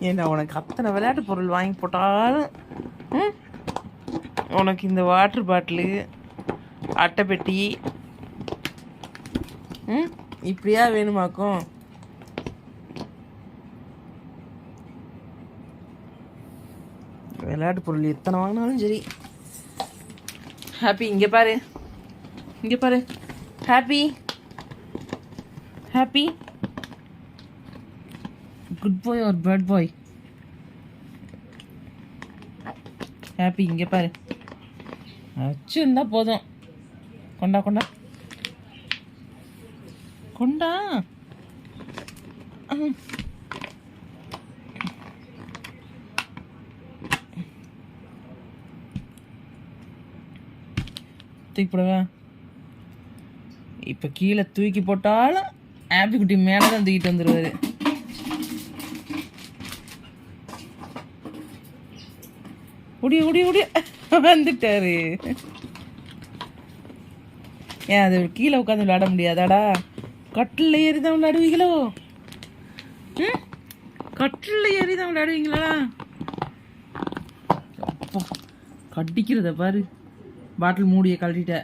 ஏன்னா உனக்கு அத்தனை விளையாட்டு பொருள் வாங்கி போட்டாலும் உனக்கு இந்த வாட்டர் பாட்டிலு அட்டைப்பெட்டி இப்படியா வேணுமாக்கும்? விளையாட்டு பொருள் எத்தனை வாங்கினாலும் சரி. ஹாப்பி இங்கே பாரு, இங்கே பாரு. ஹாப்பி ஹாப்பி குட் பாய் ஒரு பேட் பாய்? ஹாப்பி இங்கே பாரு. வச்சுருந்தா போதும். கொண்டா கொண்டா கொண்டா. தூக்கி போடவா? இப்போ கீழே தூக்கி போட்டாலும் ஆப்பி குட்டி மேலே தான் தூக்கிட்டு வந்துடுவார். உடிய உடிய உடிய வந்துட்டாரு. ஏன் அது கீழே உட்காந்து விளையாட முடியாதாடா? கட்டில் ஏறி தான் விளையாடுவீங்களோ? கட்டில் ஏறி தான் விளையாடுவீங்களா? கடிக்கிறத பாரு. பாட்டில் மூடியை கழட்டிட்ட.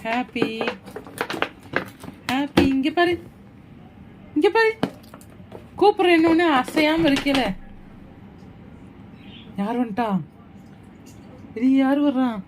ஹாப்பி ஹாப்பி இங்கே பாரு, இங்கே பாரு. கூப்பிட்றேன் இன்னொன்று அசையாமல் இருக்கல. யார் வந்துட்டா? இது யார் வர்றான்?